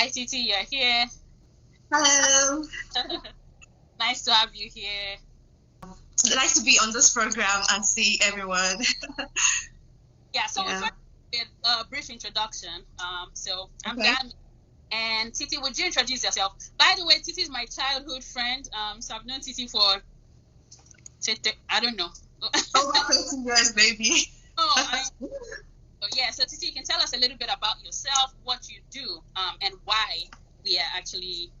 Hi, Titi, you're here. Hello. Nice to have you here. It's nice to be on this program and see everyone. Yeah, so Yeah. we first did a brief introduction. I'm Okay. Dami. And Titi, would you introduce yourself? By the way, Titi is my childhood friend. So I've known Titi for, I don't know. Over 20 years, baby. So Titi, you can tell us a little bit about yourself, what you do, and why we are actually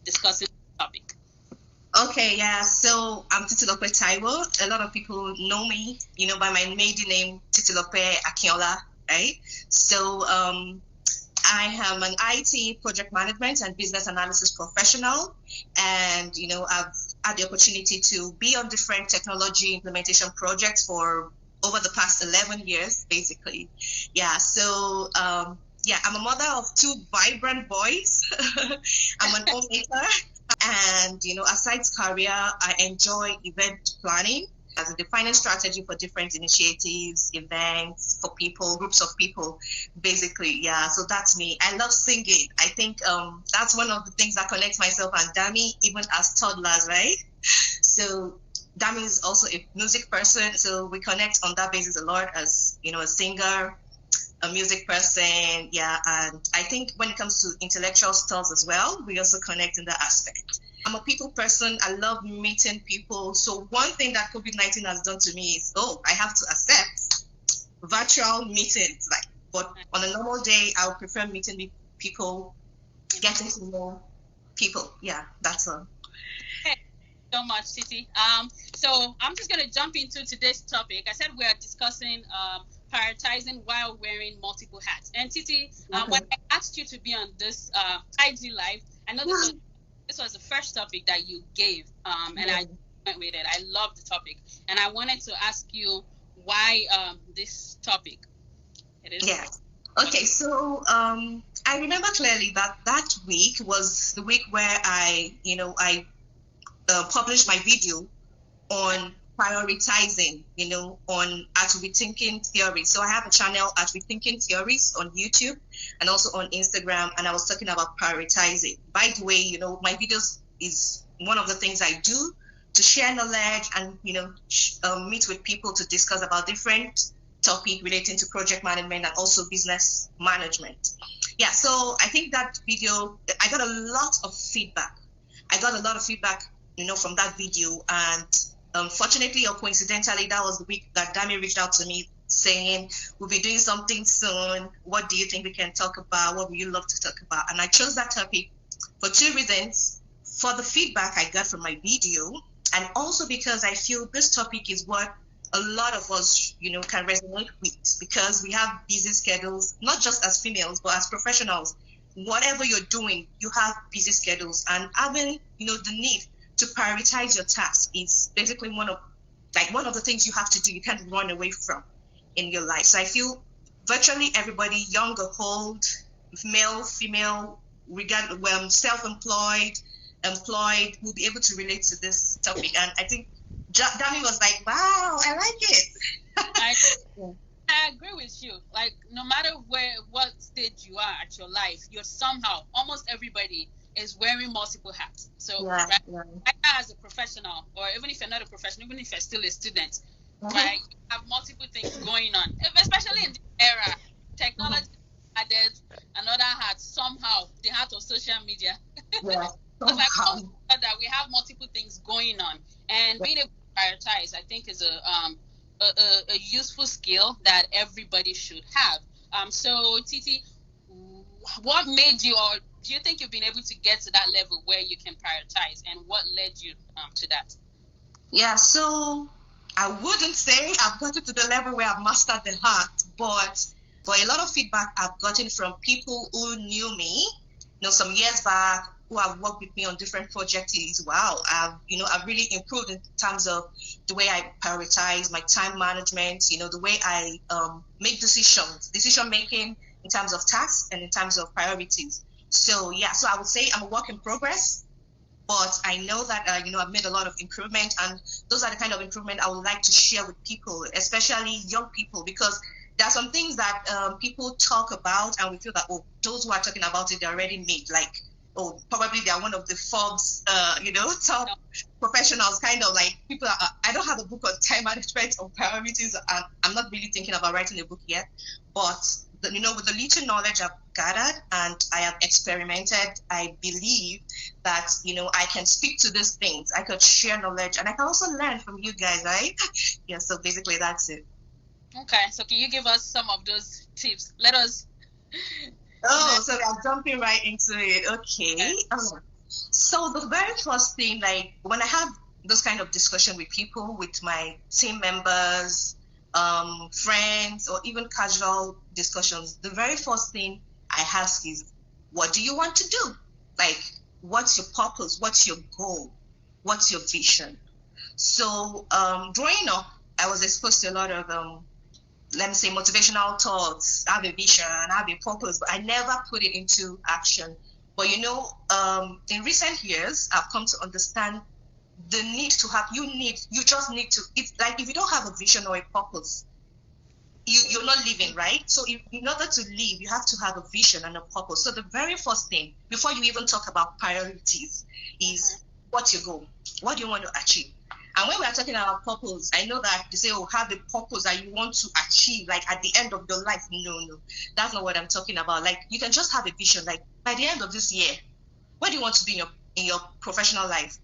discussing the topic. Okay, yeah. So I'm Titilope Taiwo. A lot of people know me, by my maiden name, Titilope Akinola, right? So I am an IT project management and business analysis professional, and I've had the opportunity to be on different technology implementation projects for over the past 11 years, basically. Yeah. So I'm a mother of two vibrant boys. I'm an homemaker, and aside career, I enjoy event planning as a defining strategy for different initiatives, events for people, groups of people, basically. Yeah, so that's me. I love singing. I think that's one of the things that connects myself and Dami, even as toddlers, right? So Dami is also a music person, so we connect on that basis a lot as, a singer, a music person, yeah, and I think when it comes to intellectual stuff as well, we also connect in that aspect. I'm a people person. I love meeting people. So one thing that COVID-19 has done to me is, I have to accept virtual meetings. But on a normal day, I would prefer meeting people, getting to know people. Yeah, that's all. Hey, so much, Titi. So I'm just going to jump into today's topic. I said we are discussing prioritizing while wearing multiple hats. And Titi, when I asked you to be on this IG Live, I know this was the first topic that you gave, and I went with it. I love the topic, and I wanted to ask you why this topic. It is. Yeah. Okay, so I remember clearly that week was the week where I published my video on prioritizing, on at Rethinking Theories. So I have a channel at Rethinking Theories on YouTube and also on Instagram, and I was talking about prioritizing. By the way, my videos is one of the things I do to share knowledge and, meet with people to discuss about different topic relating to project management and also business management. Yeah, so I think that video, I got a lot of feedback. From that video, and unfortunately or coincidentally, that was the week that Dami reached out to me saying, we'll be doing something soon. What do you think we can talk about? What would you love to talk about? And I chose that topic for two reasons. For the feedback I got from my video, and also because I feel this topic is what a lot of us, can resonate with, because we have busy schedules, not just as females, but as professionals. Whatever you're doing, you have busy schedules, and having, the need to prioritize your task is basically one of the things you have to do. You can't run away from in your life. So I feel virtually everybody, young or old, male, female, self-employed, employed, will be able to relate to this topic. And I think Dami was like, wow, I like it. I agree with you. Like, no matter what stage you are at your life, you're somehow, almost everybody is wearing multiple hats. So, right, as a professional, or even if you're not a professional, even if you're still a student, right, you have multiple things going on, especially in this era. Technology added another hat somehow, the hat of social media. It's like that we have multiple things going on, and being able to prioritize, I think, is a useful skill that everybody should have. So Titi, what made you, or do you think you've been able to get to that level where you can prioritize, and what led you to that? Yeah, so I wouldn't say I've gotten to the level where I've mastered the art, but a lot of feedback I've gotten from people who knew me, some years back, who have worked with me on different projects is, wow, I've really improved in terms of the way I prioritize my time management, the way I make decision making in terms of tasks and in terms of priorities. So I would say I'm a work in progress, but I know that I've made a lot of improvement, and those are the kind of improvement I would like to share with people, especially young people, because there are some things that people talk about, and we feel that, oh, those who are talking about it, they're already made. Like, oh, probably they are one of the Forbes, top professionals, kind of like people. I don't have a book on time management or priorities. I'm not really thinking about writing a book yet, but with the little knowledge I've gathered and I have experimented, I believe that, I can speak to these things. I could share knowledge, and I can also learn from you guys, right? Yeah, so basically that's it. Okay, so can you give us some of those tips? Let us. Oh, so I'm jumping right into it. Okay. So the very first thing, like when I have this kind of discussion with people, with my team members, friends, or even casual discussions, the very first thing I ask is, what do you want to do? Like, what's your purpose? What's your goal? What's your vision? So growing up, I was exposed to a lot of let me say motivational thoughts. I have a vision, I have a purpose, but I never put it into action. But in recent years, I've come to understand the need to have, you just need to, it's like if you don't have a vision or a purpose, you're not living, right? So in order to live, you have to have a vision and a purpose. So the very first thing, before you even talk about priorities, is what's your goal? What do you want to achieve? And when we are talking about purpose, I know that they say, oh, have a purpose that you want to achieve, like at the end of your life. No, that's not what I'm talking about. Like, you can just have a vision, like by the end of this year, where do you want to be in your professional life?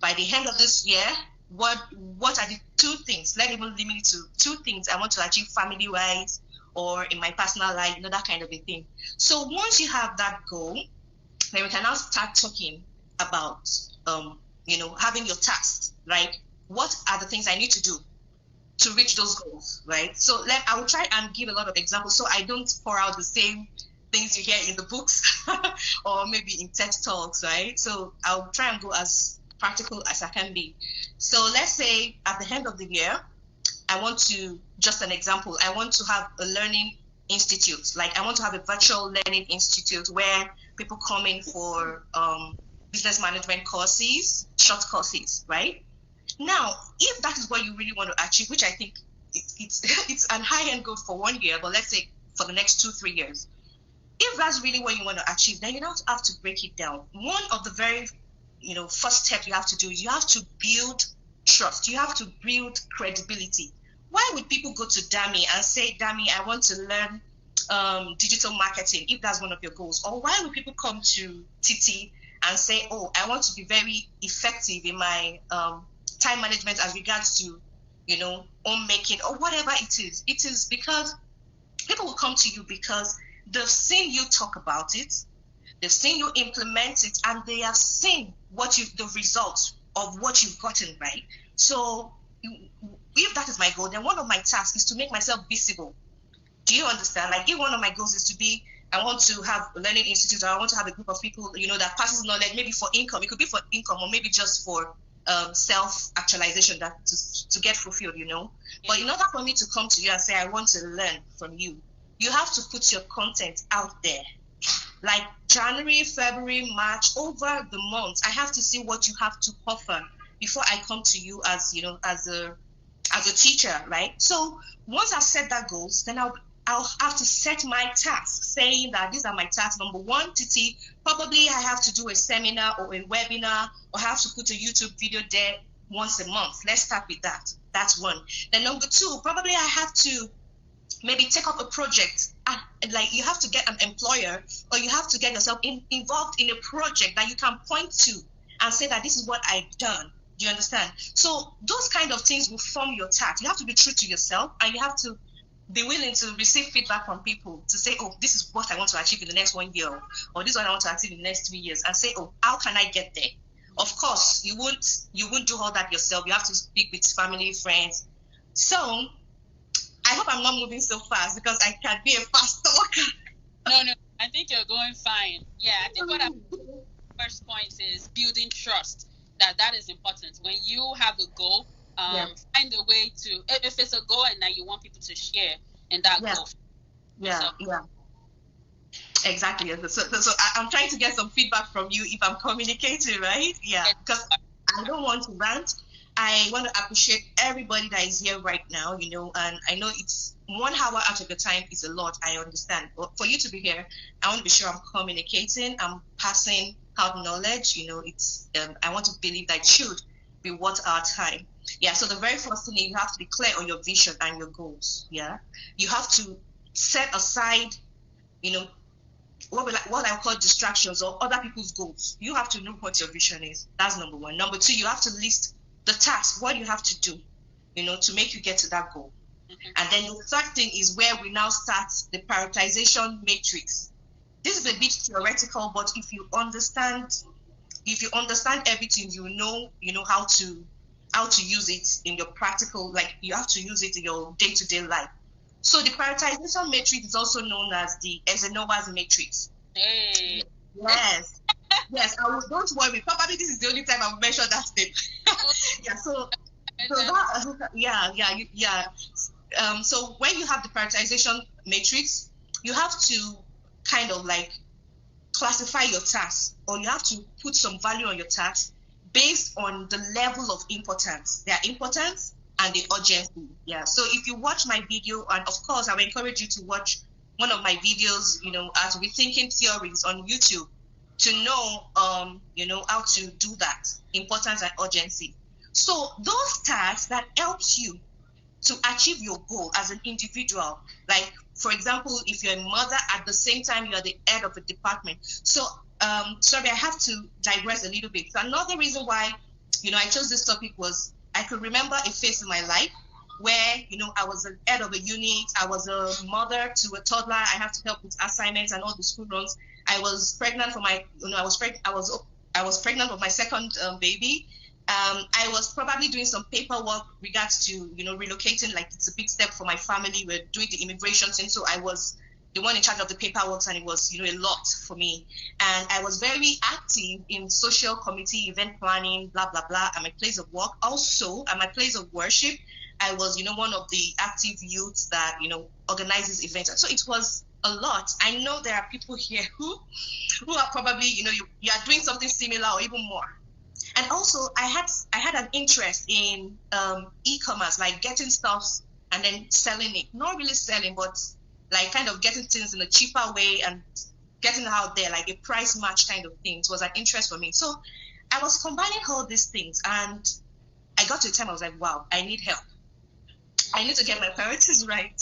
By the end of this year, what are the two things? Let even limit it to two things I want to achieve family-wise or in my personal life, that kind of a thing. So once you have that goal, then we can now start talking about, having your tasks, right? What are the things I need to do to reach those goals, right? So I will try and give a lot of examples so I don't pour out the same things you hear in the books or maybe in TED Talks, right? So I'll try and go as practical as I can be. So let's say at the end of the year, I want to, just an example, I want to have a learning institute. Like I want to have a virtual learning institute where people come in for business management courses, short courses, right? Now, if that is what you really want to achieve, which I think it's an high-end goal for 1 year, but let's say for the next 2-3 years, if that's really what you want to achieve, then you don't have to break it down. One of the very, first step you have to do is you have to build trust. You have to build credibility. Why would people go to Dami and say, Dami, I want to learn digital marketing, if that's one of your goals? Or why would people come to Titi and say, oh, I want to be very effective in my time management as regards to, homemaking or whatever it is? It is because people will come to you because they've seen you talk about it, they've seen you implement it, and they have seen the results of what you've gotten, right? So if that is my goal, then one of my tasks is to make myself visible. Do you understand? Like if one of my goals is to be, I want to have a learning institute, or I want to have a group of people, that passes knowledge, maybe for income. It could be for income, or maybe just for self-actualization, that to get fulfilled, But in order for me to come to you and say, I want to learn from you, you have to put your content out there. Like January, February, March, over the months, I have to see what you have to offer before I come to you as, as a teacher, right? So once I've set that goals, then I'll have to set my tasks, saying that these are my tasks. Number one, Titi, probably I have to do a seminar or a webinar, or I have to put a YouTube video there once a month. Let's start with that. That's one. Then number two, probably I have to maybe take up a project. Like you have to get an employer, or you have to get yourself involved in a project that you can point to and say that this is what I've done. Do you understand? So those kind of things will form your task. You have to be true to yourself, and you have to be willing to receive feedback from people to say, oh, this is what I want to achieve in the next 1 year, or this is what I want to achieve in the next 3 years, and say, oh, how can I get there? Of course, you won't do all that yourself. You have to speak with family, friends. So I hope I'm not moving so fast, because I can be a fast talker. No, I think you're going fine. Yeah, I think first point is building trust. That is important. When you have a goal, find a way to, if it's a goal and that you want people to share in that goal. Yeah. Exactly. So I'm trying to get some feedback from you if I'm communicating, right? Yeah, because I don't want to rant. I want to appreciate everybody that is here right now, and I know it's 1 hour out of the time is a lot, I understand. But for you to be here, I want to be sure I'm communicating, I'm passing out knowledge, I want to believe that it should be worth our time. Yeah, so the very first thing, you have to be clear on your vision and your goals. Yeah, you have to set aside, what I call distractions or other people's goals. You have to know what your vision is. That's number one. Number two, you have to list the tasks, what you have to do, to make you get to that goal. Mm-hmm. And then the third thing is where we now start the prioritization matrix. This is a bit theoretical, but if you understand everything, you know how to use it in your practical, like you have to use it in your day-to-day life. So the prioritization matrix is also known as the Eisenhower's matrix. Hey. Yes. Yes, don't worry. Probably this is the only time I've mentioned that name. Yeah, so so when you have the prioritization matrix, you have to kind of like classify your tasks, or you have to put some value on your tasks based on the level of importance, their importance and the urgency. Yeah. So if you watch my video, and of course I will encourage you to watch one of my videos, as Rethinking Theories on YouTube, to know how to do that, importance and urgency. So those tasks that helps you to achieve your goal as an individual, like for example, if you're a mother, at the same time you're the head of a department. So sorry, I have to digress a little bit. So another reason why I chose this topic was I could remember a phase in my life where I was the head of a unit, I was a mother to a toddler, I have to help with assignments and all the school runs. I was pregnant for my I was pregnant with my second baby. I was probably doing some paperwork regards to relocating, like it's a big step for my family. We're doing the immigration thing, so I was the one in charge of the paperwork, and it was a lot for me. And I was very active in social committee, event planning, blah blah blah, at my place of work. Also at my place of worship, I was one of the active youths that organizes events. So it was a lot. I know there are people here who are probably you are doing something similar or even more. And also I had an interest in e-commerce, like getting stuff and then selling it. Not really selling, but like kind of getting things in a cheaper way and getting out there, like a price match kind of thing. It was an interest for me. So I was combining all these things, and I got to a time I was like, wow, I need help. I need to get my priorities right?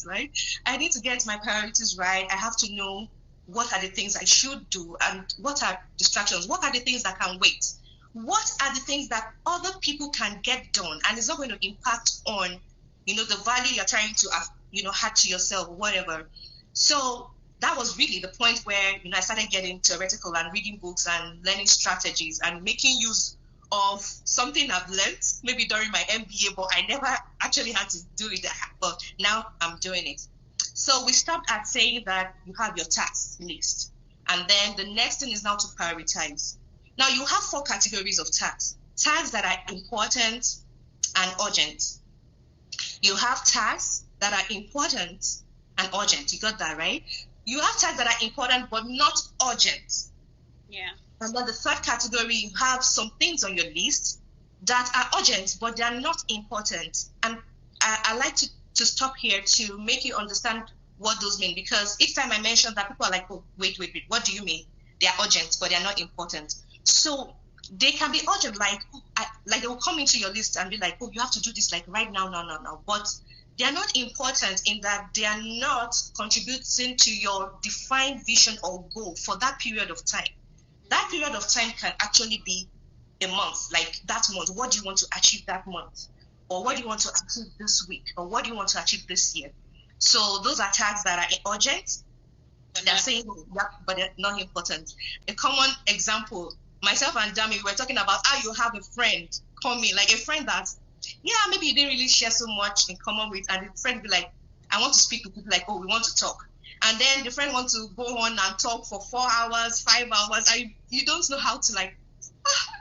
I need to get my priorities right. I have to know what are the things I should do and what are distractions. What are the things that can wait? What are the things that other people can get done and it's not going to impact on, the value you're trying to, add to yourself, whatever. So that was really the point where, I started getting theoretical and reading books and learning strategies and making use of something I've learned maybe during my MBA, but I never actually had to do it. But now I'm doing it. So we stopped at saying that you have your task list. And then the next thing is now to prioritize. Now you have 4 categories of tasks. Tasks that are important and urgent. You have tasks that are important and urgent. You got that, right? You have tasks that are important but not urgent. Yeah. And then the third category, you have some things on your list that are urgent but they are not important. And I like to stop here to make you understand what those mean, because each time I mention that, people are like, oh, wait, what do you mean? They are urgent but they are not important. So they can be urgent, like they will come into your list and be like, oh, you have to do this like right now, no. But they are not important in that they are not contributing to your defined vision or goal for that period of time. That period of time can actually be a month, like that month. What do you want to achieve that month? Or what do you want to achieve this week? Or what do you want to achieve this year? So those are tasks that are urgent. They're saying, yeah, but they're not important. A common example, myself and Dami, we were talking about how you have a friend come in, like a friend that, maybe you didn't really share so much in common with, and the friend be like, I want to speak to people, like, oh, we want to talk. And then the friend wants to go on and talk for 4 hours, 5 hours. You don't know how to, like,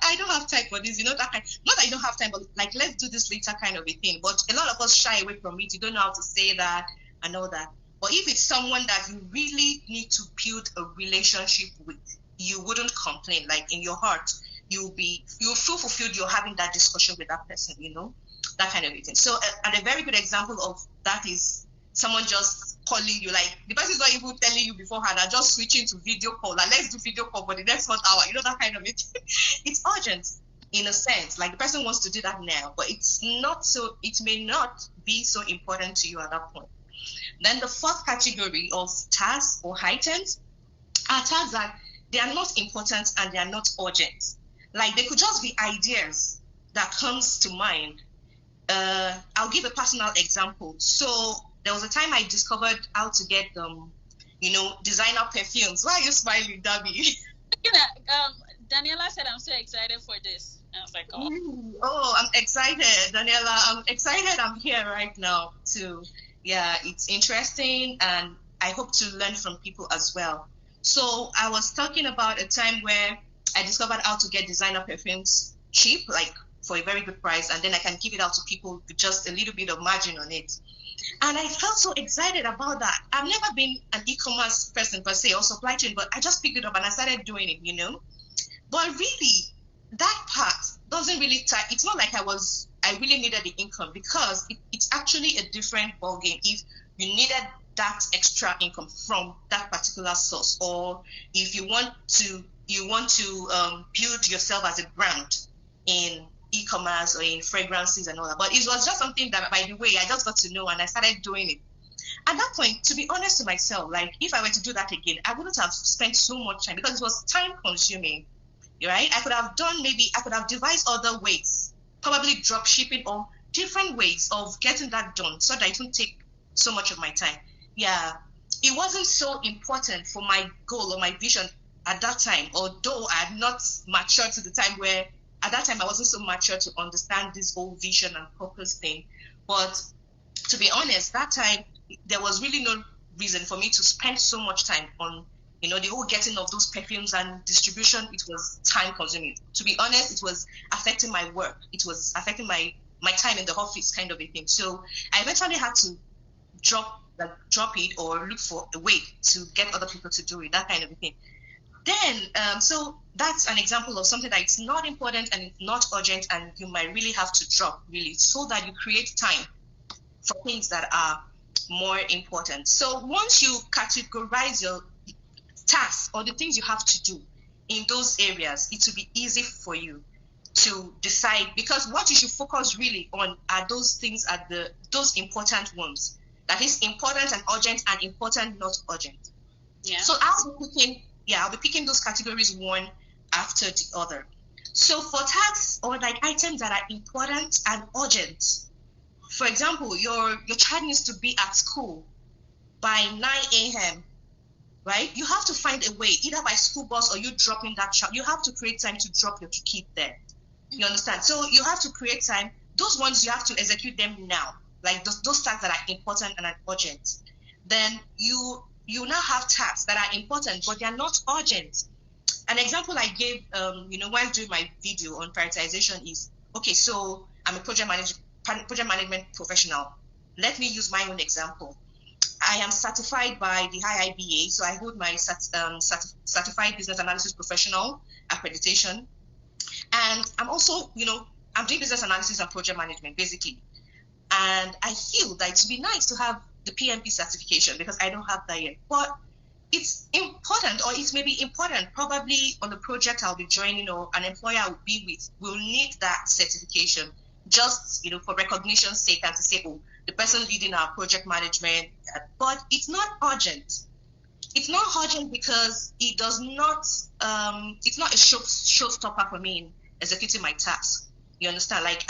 I don't have time for this, that kind. Not that you don't have time, but like, let's do this later kind of a thing. But a lot of us shy away from it. You don't know how to say that and all that. But if it's someone that you really need to build a relationship with, you wouldn't complain. Like in your heart, you'll feel fulfilled. You're having that discussion with that person, that kind of thing. So, and a very good example of that is someone just calling you, like the person's not even telling you beforehand, and just switching to video call, like let's do video call for the next 1 hour, that kind of it. It's urgent in a sense, like the person wants to do that now, but it may not be so important to you at that point. Then the fourth category of tasks or items are tasks that they are not important and they are not urgent. Like they could just be ideas that comes to mind. I'll give a personal example. So there was a time I discovered how to get designer perfumes. Why are you smiling, Dabi? Daniela said I'm so excited for this. I was like, oh, I'm excited, Daniela. I'm excited. I'm here right now too. Yeah, it's interesting, and I hope to learn from people as well. So I was talking about a time where I discovered how to get designer perfumes cheap, like for a very good price, and then I can give it out to people with just a little bit of margin on it. And I felt so excited about that. I've never been an e-commerce person per se or supply chain, but I just picked it up and I started doing it, But really, that part doesn't really it's not like I really needed the income, because it's actually a different ballgame if you needed that extra income from that particular source, or if you want to build yourself as a brand in e-commerce or in fragrances and all that. But it was just something that, by the way, I just got to know and I started doing it. At that point, to be honest to myself, like if I were to do that again, I wouldn't have spent so much time, because it was time consuming, right? I could have devised other ways, probably drop shipping or different ways of getting that done so that it won't take so much of my time. Yeah, it wasn't so important for my goal or my vision at that time, although I had not matured to the time where at that time I wasn't so mature to understand this whole vision and purpose thing. But to be honest, that time there was really no reason for me to spend so much time on the whole getting of those perfumes and distribution. It was time consuming. To be honest, it was affecting my work. It was affecting my time in the office, kind of a thing. So I eventually had to drop it or look for a way to get other people to do it, that kind of a thing. Then, so that's an example of something that it's not important and not urgent, and you might really have to drop, really, so that you create time for things that are more important. So once you categorize your tasks or the things you have to do in those areas, it will be easy for you to decide, because what you should focus really on are those things, those important ones. That is important and urgent, and important, not urgent. Yeah. So I'll be picking those categories one after the other. So for tasks or like items that are important and urgent, for example, your child needs to be at school by 9 a.m., right? You have to find a way, either by school bus or you dropping that child. You have to create time to drop your kid there. You understand? So you have to create time. Those ones, you have to execute them now, like those tasks that are important and are urgent. Then you now have tasks that are important, but they are not urgent. An example I gave, while doing my video on prioritization is, okay, so I'm a project management professional. Let me use my own example. I am certified by the IIBA, so I hold my Certified Business Analysis Professional accreditation. And I'm also, I'm doing business analysis and project management, basically. And I feel that it would be nice to have the PMP certification, because I don't have that yet. But it's important, or it may be important, probably on the project I'll be joining or an employer I will be with will need that certification, just, for recognition's sake, and to say, oh, the person leading our project management. But it's not urgent. It's not urgent because it does not, it's not a showstopper for me in executing my task. You understand? Like,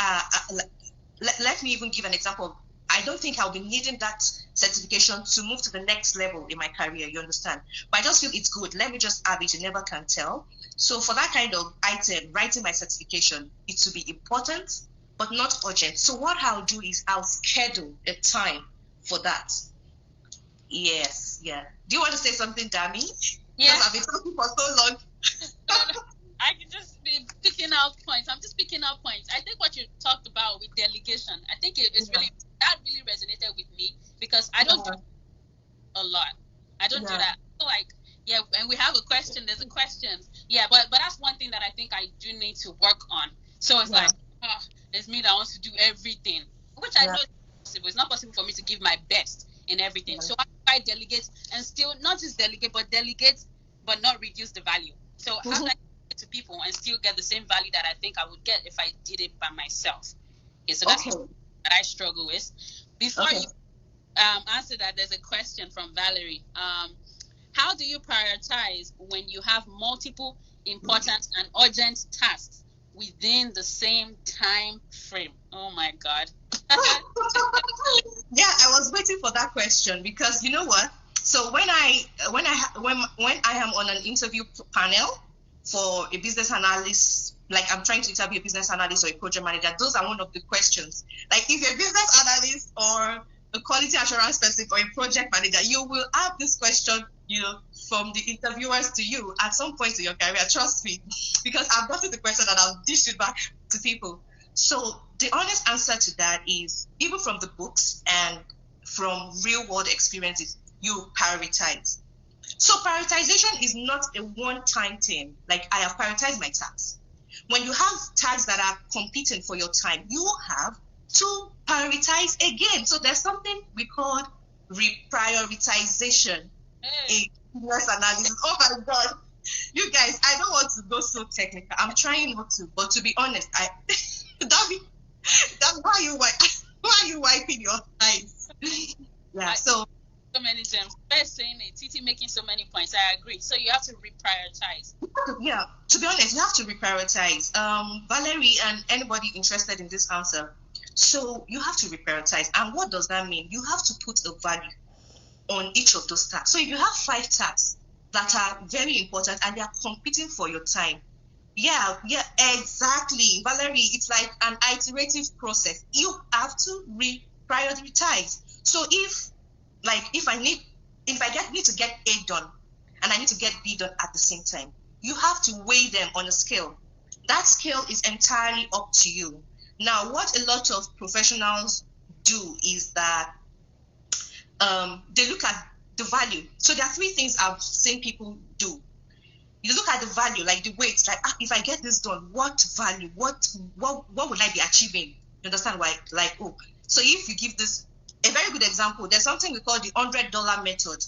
let me even give an example. I don't think I'll be needing that certification to move to the next level in my career, you understand? But I just feel it's good. Let me just have it. You never can tell. So for that kind of item, writing my certification, it will be important, but not urgent. So what I'll do is I'll schedule a time for that. Yes, yeah. Do you want to say something, Dami? Yes. Because I've been talking for so long. No, I can just be picking out points. I'm just picking out points. I think what you talked about with delegation, I think that really resonated with me, because I don't do a lot. I don't do that. So like, and we have a question. There's a question. Yeah, but that's one thing something that I think I do need to work on. So it's like, it's me that wants to do everything, which I know is possible. It's not possible for me to give my best in everything. So I delegate and still not just delegate, but not reduce the value. So how do I get to people and still get the same value that I think I would get if I did it by myself? Okay, so that's what I struggle with. Before you answer that, there's a question from Valerie. How do you prioritize when you have multiple important and urgent tasks within the same time frame? Oh my God. Yeah, I was waiting for that question because you know what? So when I am on an interview panel for a business analyst, like I'm trying to interview a business analyst or a project manager, those are one of the questions. Like if you're a business analyst or a quality assurance person or a project manager, you will have this question, from the interviewers to you at some point in your career. Trust me, because I've gotten the question and I'll dish it back to people. So the honest answer to that is, even from the books and from real world experiences, you prioritize. So prioritization is not a one-time thing. Like I have prioritized my tasks. When you have tasks that are competing for your time, you have to prioritize again. So there's something we call reprioritization in business analysis. Oh my God. You guys, I don't want to go so technical. I'm trying not to, but to be honest, that's why you wiping your eyes. Yeah, so many gems. First saying it, Titi making so many points. I agree. So you have to reprioritize. Yeah, to be honest, you have to reprioritize. Valerie and anybody interested in this answer. So you have to reprioritize. And what does that mean? You have to put a value on each of those tasks. So if you have 5 tasks that are very important and they are competing for your time, yeah, exactly, Valerie. It's like an iterative process. You have to reprioritize. So if I need to get A done and I need to get B done at the same time, you have to weigh them on a scale. That scale is entirely up to you. Now, what a lot of professionals do is that they look at the value. So there are 3 things I've seen people do. You look at the value, like the weight, like if I get this done, what value, what would I be achieving? You understand why? Like, so if you give this a very good example, there's something we call the $100 method.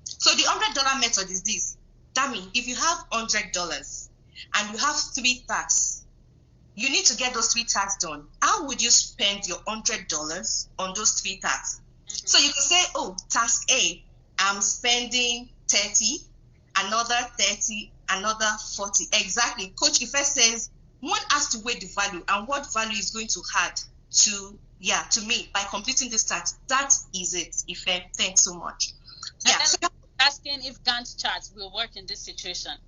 So the $100 method is this. That means if you have $100 and you have 3 tasks, you need to get those 3 tasks done. How would you spend your $100 on those 3 tasks? So you can say, task A, I'm spending 30, another 30, another 40. Exactly. Coach Ife says one has to weigh the value and what value is going to add to me by completing this task. That is it, Ife. Thanks so much. Yeah. So asking if Gantt charts will work in this situation.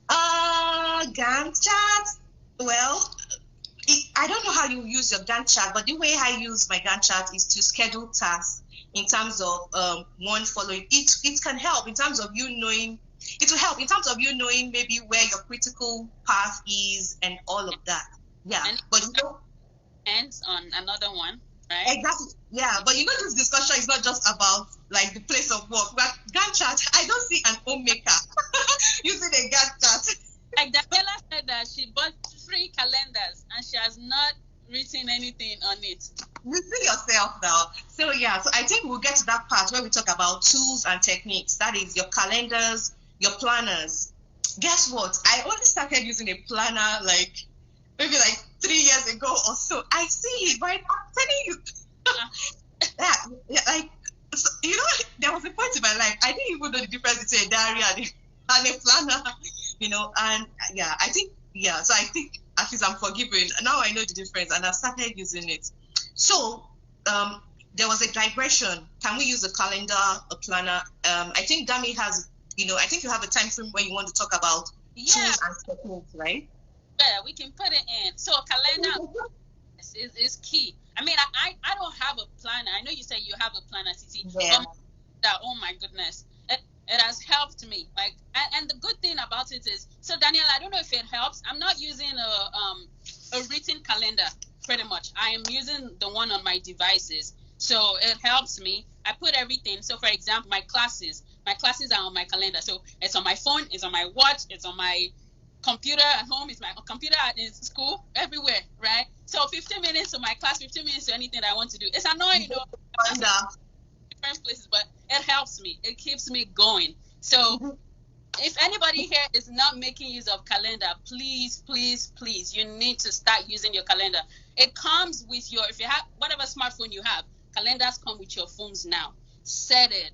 Gantt charts. Well, I don't know how you use your Gantt chart, but the way I use my Gantt chart is to schedule tasks in terms of one following. It can help in terms of you knowing. It will help in terms of you knowing maybe where your critical path is and all of that. Yeah, but ends on another one, right? Exactly. Yeah, but this discussion is not just about like the place of work. But Gantt chart, I don't see an homemaker using a Gantt chart. Like Daniela said that she bought 3 calendars and she has not written anything on it. You see yourself now. So I think we'll get to that part where we talk about tools and techniques. That is your calendars, your planners. Guess what? I only started using a planner maybe 3 years ago or so. I see it, right? I'm telling you. So, there was a point in my life I didn't even know the difference between a diary and a planner. And I think so I think at least I'm forgiven. Now I know the difference and I've started using it. So there was a digression. Can we use a calendar, a planner? I think Dami has, I think you have a time frame where you want to talk about tools and techniques, right? Yeah, we can put it in. So a calendar is key. I mean, I don't have a planner. I know you say you have a planner, Titi. Yeah. But oh my goodness. It has helped me. And the good thing about it is, so Daniel, I don't know if it helps. I'm not using a written calendar, pretty much. I am using the one on my devices. So it helps me. I put everything. So for example, my classes are on my calendar. So it's on my phone, it's on my watch, it's on my computer at home, it's my computer in school, everywhere, right? So 15 minutes to my class, 15 minutes to anything I want to do. It's annoying, different places, but it helps me. It keeps me going. So if anybody here is not making use of calendar, please, please, please, you need to start using your calendar. It comes with your, if you have whatever smartphone you have, calendars come with your phones now. Set it,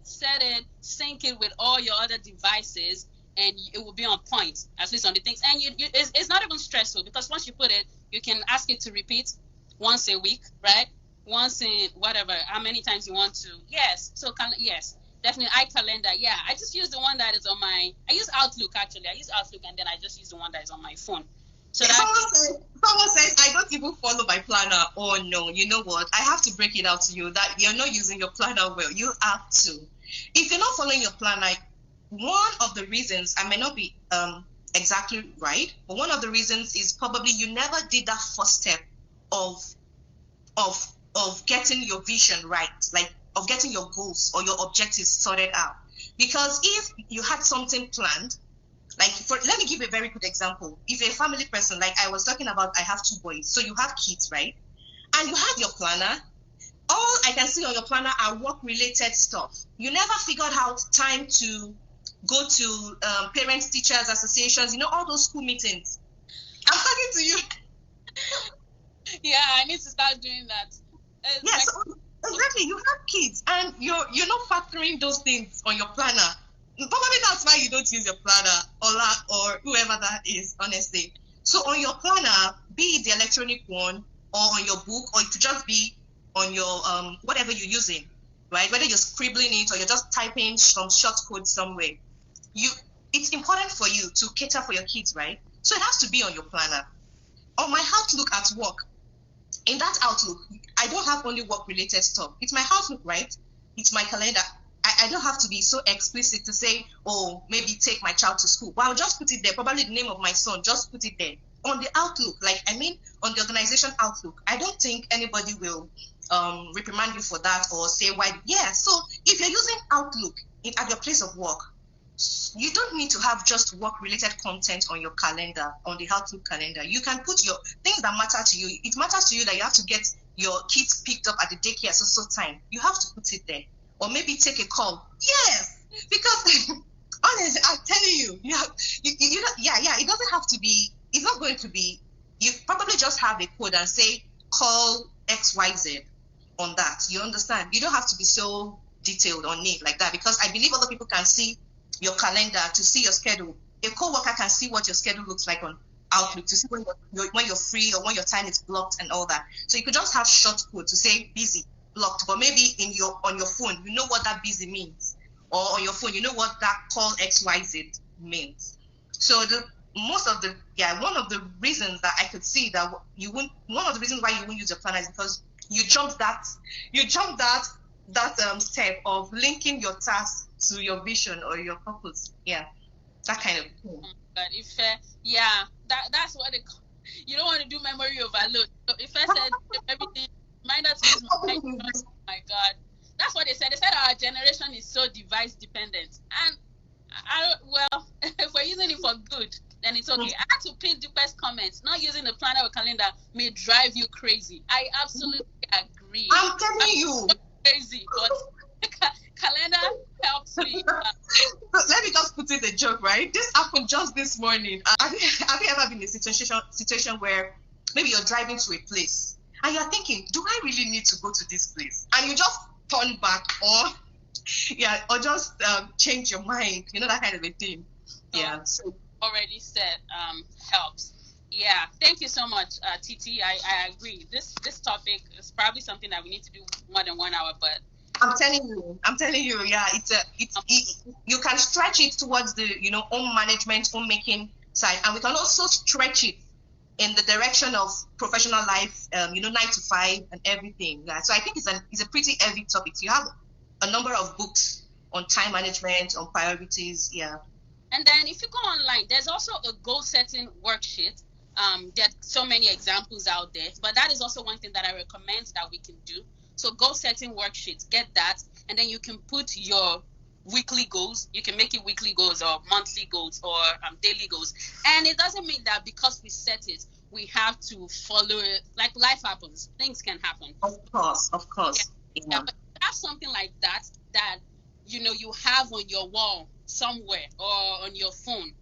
sync it with all your other devices, and it will be on point, at least on the things. And it's not even stressful, because once you put it, you can ask it to repeat once a week, right? Once in whatever, how many times you want to. Yes. So yes, definitely iCalendar. Yeah, I just use the one that is on my. I use Outlook actually. I use Outlook, and then I just use the one that is on my phone. So someone says I don't even follow my planner. Oh no, you know what? I have to break it out to you that you're not using your planner well. You have to. If you're not following your planner, one of the reasons, I may not be exactly right, but one of the reasons is probably you never did that first step of getting your vision right, like of getting your goals or your objectives sorted out. Because if you had something planned, like let me give a very good example. If you're a family person, like I was talking about, I have 2 boys, so you have kids, right? And you have your planner. All I can see on your planner are work-related stuff. You never figured out time to go to parents, teachers, associations, all those school meetings. I'm talking to you. Yeah, I need to start doing that. Yes, exactly. You have kids, and you're not factoring those things on your planner. Probably that's why you don't use your planner, or whoever that is, honestly. So on your planner, be it the electronic one, or on your book, or it could just be on your whatever you're using, right? Whether you're scribbling it or you're just typing some short code somewhere. It's important for you to cater for your kids, right? So it has to be on your planner. On my Outlook at work, in that Outlook, I don't have only work-related stuff. It's my Outlook, right? It's my calendar. I don't have to be so explicit to say, oh, maybe take my child to school. Well, I'll just put it there. Probably the name of my son, just put it there. On the Outlook, on the organization Outlook, I don't think anybody will reprimand you for that or say why. Yeah, so if you're using Outlook at your place of work, you don't need to have just work-related content on your calendar, on the Outlook calendar. You can put your things that matter to you. It matters to you that you have to get your kids picked up at the daycare so time. You have to put it there. Or maybe take a call. Yes, because honestly, I'm telling you, it doesn't have to be. It's not going to be. You probably just have a code and say call XYZ on that. You understand? You don't have to be so detailed on it like that, because I believe other people can see your calendar to see your schedule. A co-worker can see what your schedule looks like on Outlook to see when you're free or when your time is blocked and all that. So you could just have short code to say busy, blocked, but maybe on your phone, you know what that busy means, or on your phone, you know what that call XYZ means. So one of the reasons that I could see that one of the reasons why you won't use your planner is because you jumped that step of linking your task to your vision or your purpose. Yeah, that kind of thing. But if that's what you don't want to do memory overload. So if I said everything, reminder to use oh my God, that's what they said. They said our generation is so device dependent, and if we're using it for good, then it's okay. I had to pin Dupe's comments. Not using the planner or calendar may drive you crazy. I absolutely agree. I'm telling you, crazy, but calendar helps me. Let me just put in a joke, right? This happened just this morning. Have you ever been in a situation where maybe you're driving to a place and you're thinking, do I really need to go to this place? And you just turn back or just change your mind, that kind of a thing. Yeah. So already said helps. Yeah, thank you so much, Titi. I agree. This topic is probably something that we need to do more than 1 hour, but I'm telling you, yeah, you can stretch it towards the home management, homemaking side, and we can also stretch it in the direction of professional life, 9 to 5 and everything. Yeah. So I think it's a pretty heavy topic. You have a number of books on time management, on priorities, yeah. And then if you go online, there's also a goal setting worksheet. There are so many examples out there, but that is also one thing that I recommend that we can do. So goal setting worksheets, get that, and then you can put your weekly goals. You can make it weekly goals or monthly goals or daily goals. And it doesn't mean that because we set it, we have to follow it. Like life happens, things can happen. Of course. Yeah, but have something like that you have on your wall somewhere or on your phone.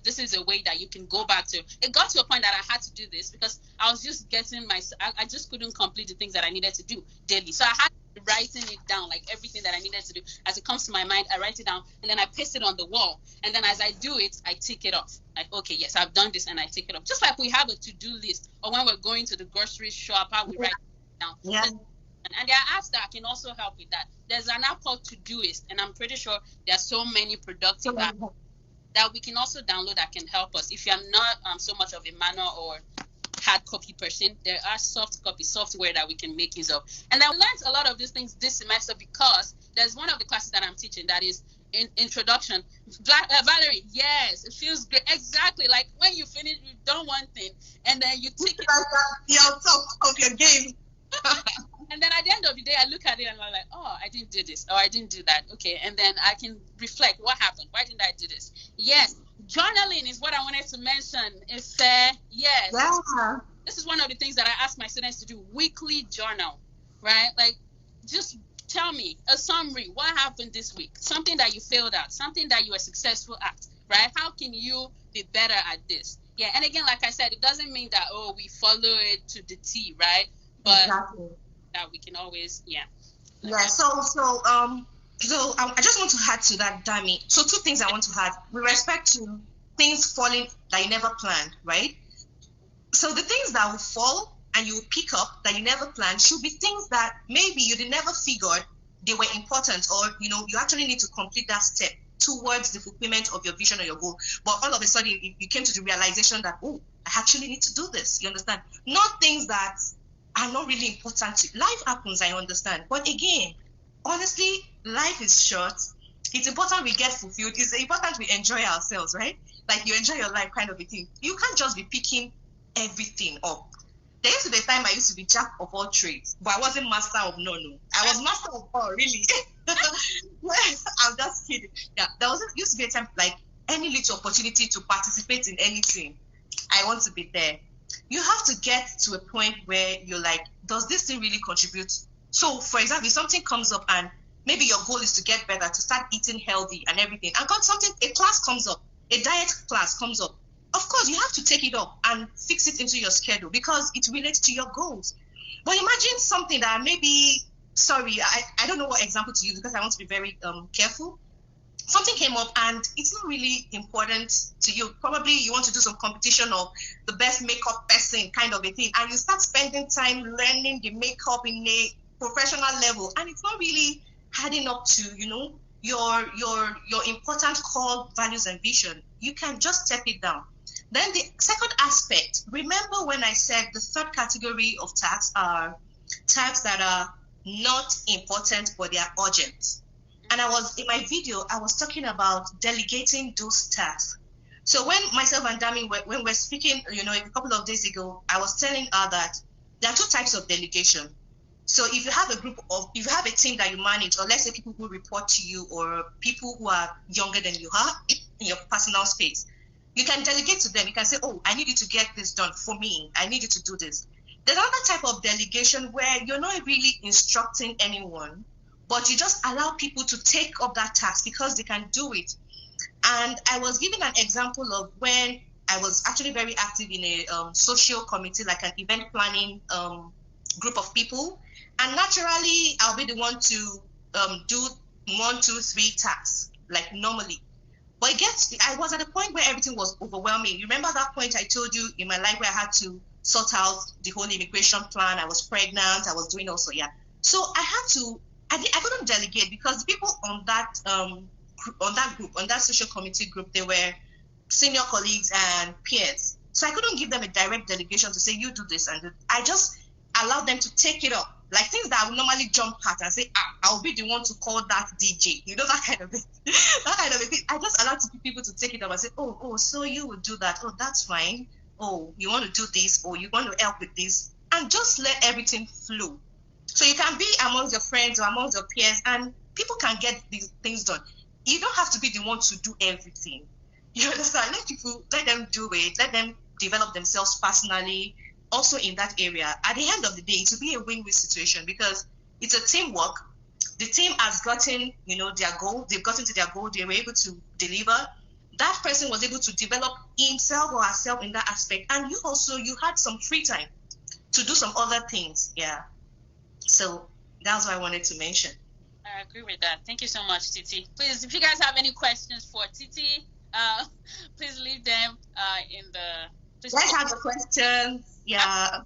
This is a way that you can go back to. It got to a point that I had to do this because I was just getting I just couldn't complete the things that I needed to do daily. So I had to writing it down, like everything that I needed to do. As it comes to my mind, I write it down and then I paste it on the wall. And then as I do it, I tick it off. Like, okay, yes, I've done this, and I tick it off. Just like we have a to-do list, or when we're going to the grocery shop, how we write it down. Yeah. And there are apps that can also help with that. There's an app called Todoist, and I'm pretty sure there are so many productive apps that we can also download that can help us. If you're not so much of a manual or hard copy person, there are soft copy software that we can make use of. And I learned a lot of these things this semester because there's one of the classes that I'm teaching that is in introduction. Valerie, yes, it feels great. Exactly, like when you finish, you've done one thing, and then you take it. You're on top of your game. And then at the end of the day, I look at it and I'm like, oh, I didn't do this, or I didn't do that. Okay, and then I can reflect, what happened? Why didn't I do this? Yes, journaling is what I wanted to mention. Yes. Yeah. This is one of the things that I ask my students to do, weekly journal, right? Like, just tell me a summary. What happened this week? Something that you failed at, something that you were successful at, right? How can you be better at this? Yeah, and again, like I said, it doesn't mean that, we follow it to the T, right? But exactly. That we can always, yeah. So I just want to add to that, Dami. So 2 things I want to add with respect to things falling that you never planned, right? So the things that will fall and you will pick up that you never planned should be things that maybe you never figured they were important, or you actually need to complete that step towards the fulfillment of your vision or your goal. But all of a sudden you came to the realization that, I actually need to do this. You understand? Not things that are not really important. Life happens, I understand. But again, honestly, life is short. It's important we get fulfilled. It's important we enjoy ourselves, right? Like you enjoy your life kind of a thing. You can't just be picking everything up. There used to be a time I used to be jack of all trades, but I wasn't master of none. I was master of all, really. I'm just kidding. Yeah, used to be a time like any little opportunity to participate in anything, I want to be there. You have to get to a point where you're like, does this thing really contribute? So, for example, if something comes up and maybe your goal is to get better, to start eating healthy and everything, and a class comes up, a diet class comes up, of course, you have to take it up and fix it into your schedule because it relates to your goals. But imagine something that maybe, I don't know what example to use because I want to be very careful. Something came up and it's not really important to you. Probably you want to do some competition of the best makeup person kind of a thing, and you start spending time learning the makeup in a professional level, and it's not really adding up to your important core values and vision. You can just step it down. Then the second aspect, remember when I said the third category of tasks are tasks that are not important but they are urgent. And in my video, I was talking about delegating those tasks. So when myself and Dami, when we're speaking, a couple of days ago, I was telling her that there are 2 types of delegation. So if you have a team that you manage, or let's say people who report to you or people who are younger than you are in your personal space, you can delegate to them. You can say, I need you to get this done for me. I need you to do this. There's another type of delegation where you're not really instructing anyone, but you just allow people to take up that task because they can do it. And I was given an example of when I was actually very active in a social committee, like an event planning group of people. And naturally, I'll be the one to do 1, 2, 3 tasks, like normally. But I was at a point where everything was overwhelming. You remember that point I told you in my life where I had to sort out the whole immigration plan. I was pregnant. I was doing also, yeah. So I couldn't delegate because the people on that social committee group, they were senior colleagues and peers. So I couldn't give them a direct delegation to say, you do this. And I just allowed them to take it up. Like things that I would normally jump at and say, I'll be the one to call that DJ. That kind of thing. That kind of a thing. I just allowed people to take it up and say, so you would do that. Oh, that's fine. Oh, you want to do this, or you want to help with this. And just let everything flow. So you can be amongst your friends or amongst your peers and people can get these things done. you don't have to be the one to do everything. You understand? Let them do it. Let them develop themselves personally, also in that area. At the end of the day, it will be a win-win situation because it's a teamwork. The team has gotten, their goal. They've gotten to their goal. They were able to deliver. That person was able to develop himself or herself in that aspect. And you had some free time to do some other things. Yeah. So that's what I wanted to mention. I agree with that. Thank you so much, Titi. Please, if you guys have any questions for Titi, please leave them in the... Please guys have a question. Yeah.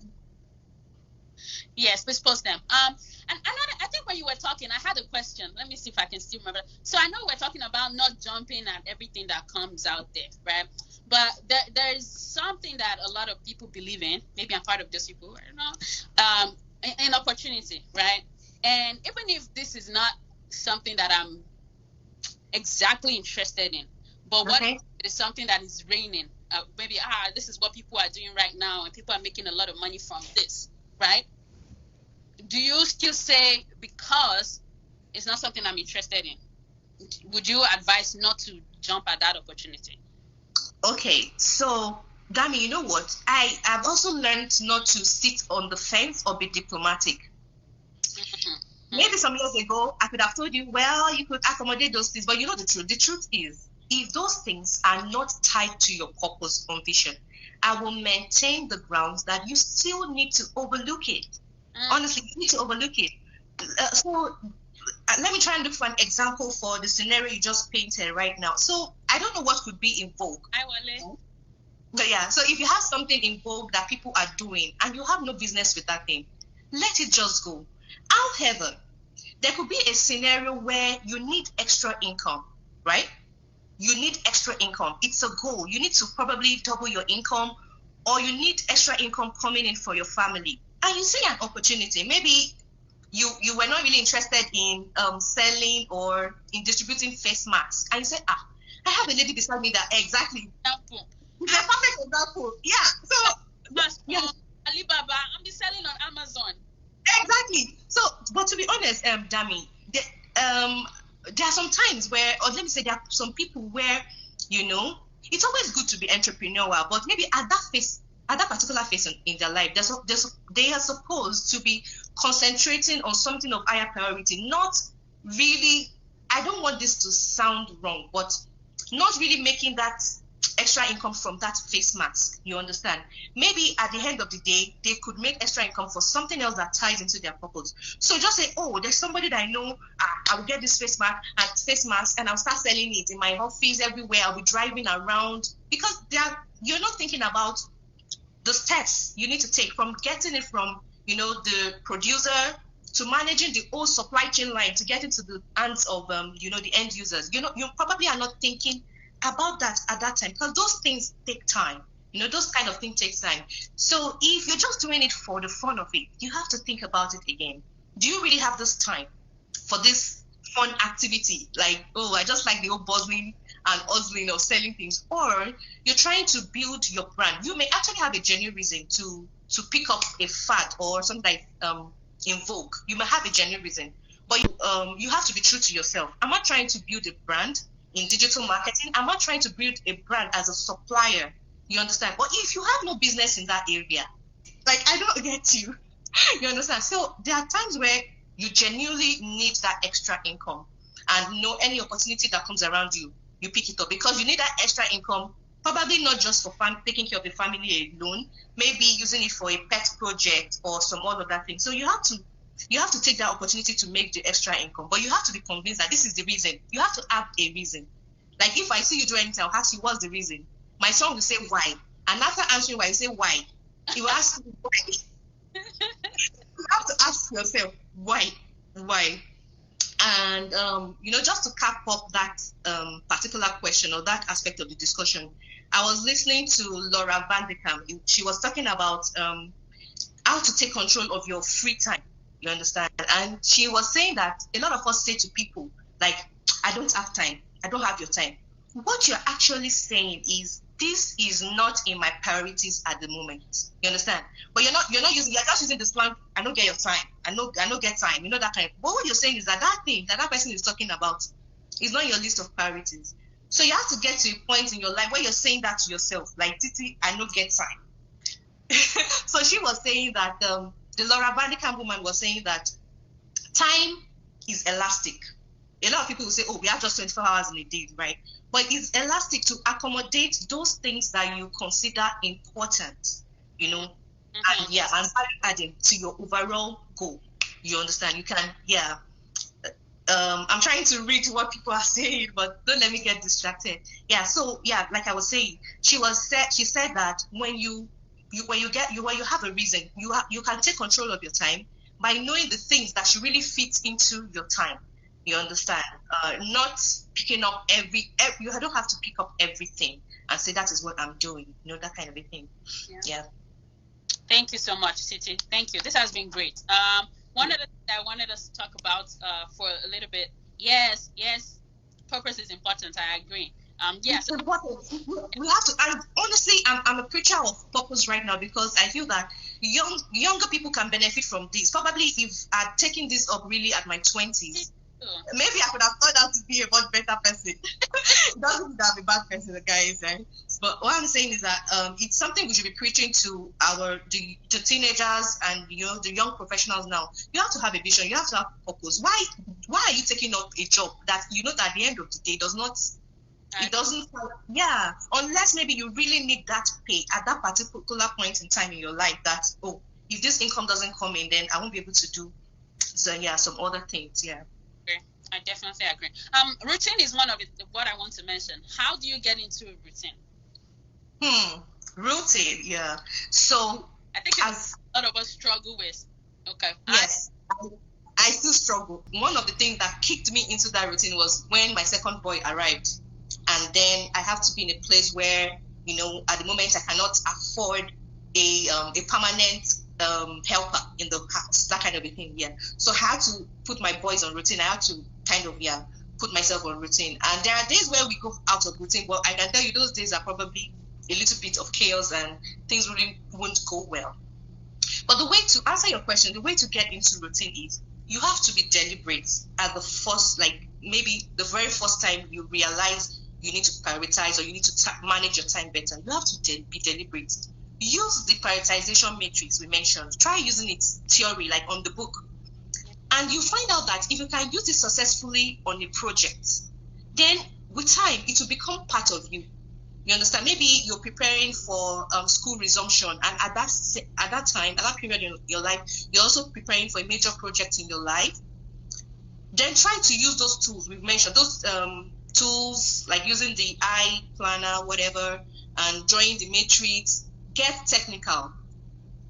Yes, please post them. And another, I think when you were talking, I had a question. Let me see if I can still remember. So I know we're talking about not jumping at everything that comes out there, right? But there is something that a lot of people believe in. Maybe I'm part of those people, I don't know. In opportunity, right? And even if this is not something that I'm exactly interested in, but what if it is something that is reigning? Maybe, this is what people are doing right now, and people are making a lot of money from this, right? Do you still say, because it's not something I'm interested in, would you advise not to jump at that opportunity? Okay, so Dami, you know what? I've also learned not to sit on the fence or be diplomatic. Maybe some years ago, I could have told you, well, you could accommodate those things, but you know the truth. The truth is, if those things are not tied to your purpose or vision, I will maintain the grounds that you still need to overlook it. Honestly, you need to overlook it. So let me try and look for an example for the scenario you just painted right now. So I don't know what could be in vogue. But yeah, so if you have something in vogue that people are doing and you have no business with that thing, let it just go. However, there could be a scenario where you need extra income, right? You need extra income. It's a goal. You need to probably double your income, or you need extra income coming in for your family. And you see an opportunity. Maybe you were not really interested in selling or in distributing face masks. And you say, I have a lady beside me that exactly. It's a perfect example. Yeah. So, yeah. Alibaba, I'm be selling on Amazon. Exactly. So, but to be honest, Dami, there are some times where, or let me say, there are some people where, it's always good to be entrepreneurial, but maybe at that particular phase in their life, they are supposed to be concentrating on something of higher priority, not really, I don't want this to sound wrong, but not really making that extra income from that face mask. You understand? Maybe at the end of the day, they could make extra income for something else that ties into their purpose. So just say, there's somebody that I know, I will get this face mask and I'll start selling it in my office, everywhere. I'll be driving around, because you're not thinking about the steps you need to take from getting it from, the producer to managing the whole supply chain line to get into the hands of, the end users. You probably are not thinking about that at that time, because those things take time. Those kind of things take time. So if you're just doing it for the fun of it, you have to think about it again. Do you really have this time for this fun activity? Like, I just like the whole buzzing and hustling of selling things. Or you're trying to build your brand. You may actually have a genuine reason to pick up a fad or something like in vogue. You may have a genuine reason, but you have to be true to yourself. I'm not trying to build a brand in digital marketing. I'm not trying to build a brand as a supplier. You understand? But if you have no business in that area, like, I don't get you. You understand? So there are times where you genuinely need that extra income, and any opportunity that comes around you, you pick it up, because you need that extra income, probably not just for taking care of the family alone, maybe using it for a pet project or some other thing. So you have to take that opportunity to make the extra income, but you have to be convinced that this is the reason. You have to have a reason. Like, if I see you do anything, I'll ask you, what's the reason? My son will say, why? And after answering why, you say, why? He will ask you, why? You have to ask yourself, why? And, just to cap up that particular question or that aspect of the discussion, I was listening to Laura Van de Kamp. She was talking about how to take control of your free time. You understand? And she was saying that a lot of us say to people, like, I don't have time. I don't have your time. What you're actually saying is, this is not in my priorities at the moment. You understand? But you're just using the slang, I don't get your time. I don't get time. That kind of. But what you're saying is that thing that person is talking about It's not your list of priorities. So you have to get to a point in your life where you're saying that to yourself, like, Titi, I don't get time. So she was saying that the Laura Vanderkam woman was saying that time is elastic. A lot of people will say, oh, we have just 24 hours in a day, right? But it's elastic to accommodate those things that you consider important, you know, and and adding to your overall goal. You understand? You can, I'm trying to read what people are saying, but don't let me get distracted. Yeah, so like I was saying, she said that when you have a reason, you can take control of your time by knowing the things that should really fit into your time. You understand? Not picking up you don't have to pick up everything and say that is what I'm doing. You know, that kind of a thing. Yeah. Thank you so much, Titi. Thank you. This has been great. One of the things I wanted us to talk about for a little bit. Yes, purpose is important. I agree. It's important. We have to. And honestly, I'm a preacher of purpose right now, because I feel that younger people can benefit from this. Probably if I'd taken this up really at my 20s, maybe I could have turned out to be a much better person. It doesn't mean that I'm a bad person, guys, right? But what I'm saying is that it's something we should be preaching to the teenagers and the young professionals now. You have to have a vision. You have to have purpose. Why are you taking up a job that you know that at the end of the day it doesn't, unless maybe you really need that pay at that particular point in time in your life, that, oh, if this income doesn't come in, then I won't be able to do some other things. I definitely agree. Routine is one of what I want to mention. How do you get into a routine? Routine, yeah. So I think a lot of us struggle with. Okay. Yes, I still struggle. One of the things that kicked me into that routine was when my second boy arrived. And then I have to be in a place where, at the moment I cannot afford a permanent helper in the house, that kind of a thing, So I had to put my boys on routine. I had to kind of, put myself on routine. And there are days where we go out of routine, but I can tell you those days are probably a little bit of chaos and things really won't go well. But the way to answer your question, the way to get into routine is you have to be deliberate at the first, like maybe the very first time you realize you need to prioritize or you need to manage your time better. You have to be deliberate. Use the prioritization matrix we mentioned. Try using its theory, like on the book. And you find out that if you can use it successfully on a project, then with time, it will become part of you. You understand? Maybe you're preparing for school resumption, and at that time, at that period in your life, you're also preparing for a major project in your life. Then try to use those tools we've mentioned, those tools like using the eye planner, whatever, and drawing the matrix. Get technical.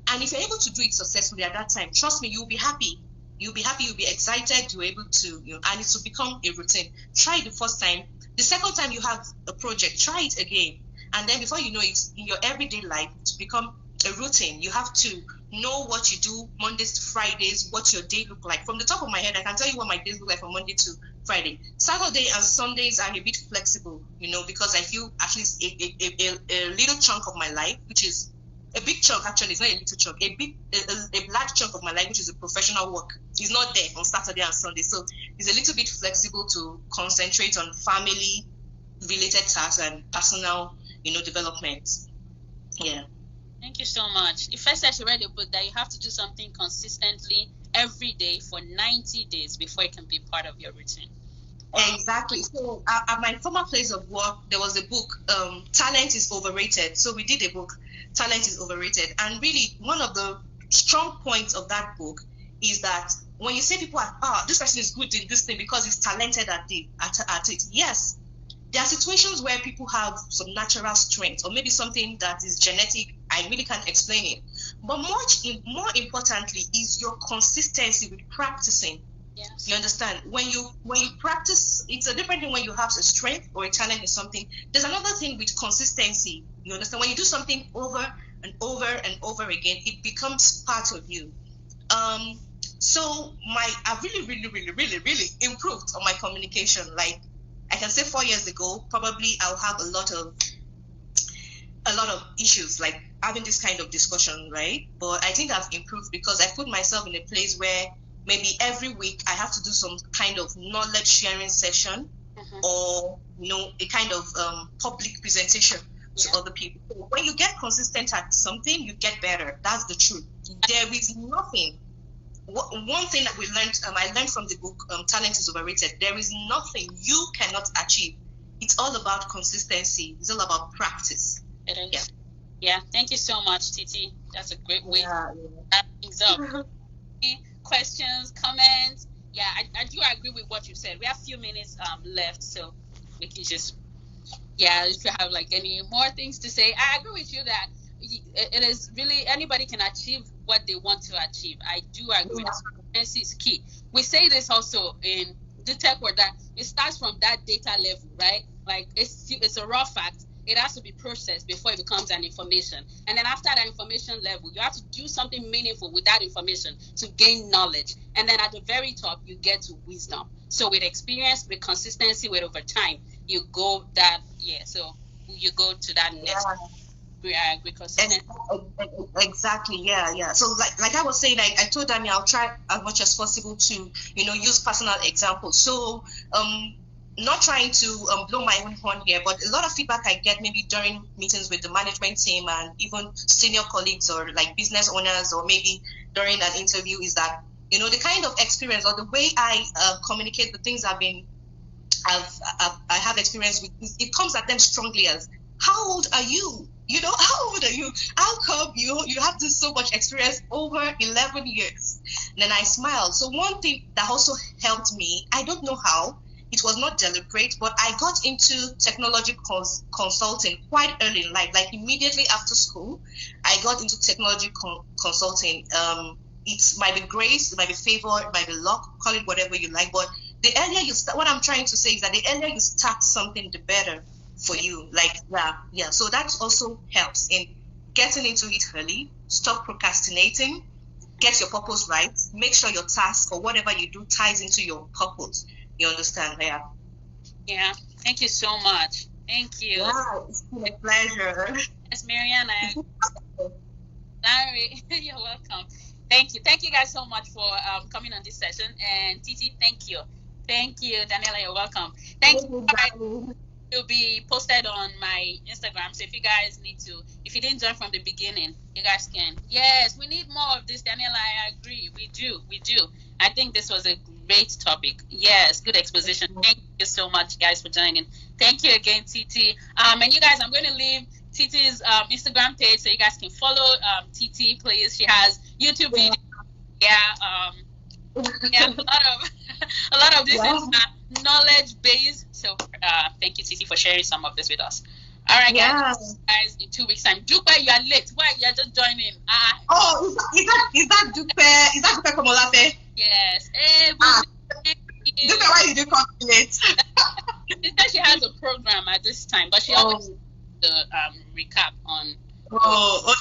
And if you're able to do it successfully at that time, trust me, you'll be happy. You'll be excited, you're able to, and it will become a routine. Try it the first time. The second time you have a project, try it again. And then before you know it, in your everyday life, to become a routine, you have to know what you do Mondays to Fridays, what your day look like. From the top of my head, I can tell you what my days look like from Monday to Friday. Saturday and Sundays are a bit flexible, because I feel at least a little chunk of my life, which is a big chunk, actually, it's not a little chunk, a large chunk of my life, which is a professional work, is not there on Saturday and Sunday. So it's a little bit flexible to concentrate on family-related tasks and personal, development. Yeah. Thank you so much. If first said she read a book that you have to do something consistently every day for 90 days before it can be part of your routine. Exactly. So at my former place of work, there was a book, Talent is Overrated. So we did a book, Talent is Overrated. And really, one of the strong points of that book is that when you say people are, this person is good in this thing because he's talented at it. Yes, there are situations where people have some natural strength or maybe something that is genetic. I really can't explain it. But more importantly is your consistency with practicing. Yes. You understand? When you practice, it's a different thing when you have a strength or a talent in something. There's another thing with consistency. You understand? When you do something over and over and over again, it becomes part of you. So I really, really, really, really, really improved on my communication. Like I can say 4 years ago, probably I'll have a lot of issues like having this kind of discussion, right? But I think I've improved because I put myself in a place where maybe every week I have to do some kind of knowledge sharing session or a kind of public presentation to other people. So when you get consistent at something, you get better. That's the truth. There is nothing. One thing that I learned from the book, Talent is Overrated. There is nothing you cannot achieve. It's all about consistency. It's all about practice. It is. Yeah. Thank you so much, Titi. That's a great way to wrap things up. Questions, comments? Yeah, I do agree with what you said. We have a few minutes left, so we can just, if you have like any more things to say. I agree with you that it is really, anybody can achieve what they want to achieve. I do agree. Consistency is key. We say this also in the tech world, that it starts from that data level, right? Like it's a raw fact. It has to be processed before it becomes an information. And then after that information level, you have to do something meaningful with that information to gain knowledge. And then at the very top, you get to wisdom. So with experience, with consistency, with over time, you go that, so you go to that next. I agree. Exactly. Yeah. So like I was saying, I told Dani I'll try as much as possible to, use personal examples. So, not trying to blow my own horn here, but a lot of feedback I get maybe during meetings with the management team and even senior colleagues or like business owners, or maybe during an interview, is that, the kind of experience or the way I communicate the things I have experience with, it comes at them strongly as, how old are you? How old are you? How come you have this so much experience over 11 years? And then I smiled. So one thing that also helped me, I don't know how, it was not deliberate, but I got into technology consulting quite early in life. Like immediately after school, I got into technology consulting. It might be grace, it might be favor, it might be luck, call it whatever you like. But the earlier you start, what I'm trying to say is that the earlier you start something, the better for you. Like, yeah. So that also helps in getting into it early. Stop procrastinating. Get your purpose right. Make sure your task or whatever you do ties into your purpose. You understand? Yeah. Thank you so much. Thank you. Yeah, it's been a pleasure. Yes, Mariana. Sorry. You're welcome. Thank you. Thank you guys so much for coming on this session. And Titi, thank you. Thank you. Daniela, you're welcome. Thank you. It'll be posted on my Instagram. So if you guys need to, if you didn't join from the beginning, you guys can. Yes, we need more of this, Daniela. I agree. We do. I think this was a great topic. Yes, good exposition. Thank you so much, guys, for joining. Thank you again, Titi. And you guys, I'm going to leave Titi's Instagram page so you guys can follow Titi, please. She has YouTube videos. A lot of this is knowledge based. So thank you, Titi, for sharing some of this with us. All right, guys. In 2 weeks' time, Dupe, you are late. Why you're just joining? Is that Dupe? Is that Dupe Komolafe? Yes. Dupe, why you do come late? She said she has a program at this time, but she always the recap on. Okay.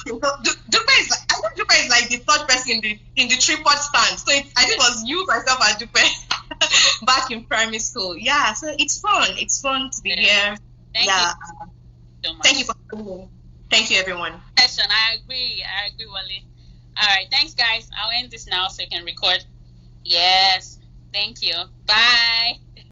So Dupe is like, I know Dupe is like the third person in the tripod stand. So I think it was you, myself, and Dupe back in primary school. Yeah. So it's fun. It's fun to be here. Thank you so much. Thank you for coming. Thank you, everyone. I agree, Wally. All right. Thanks, guys. I'll end this now so you can record. Yes. Thank you. Bye.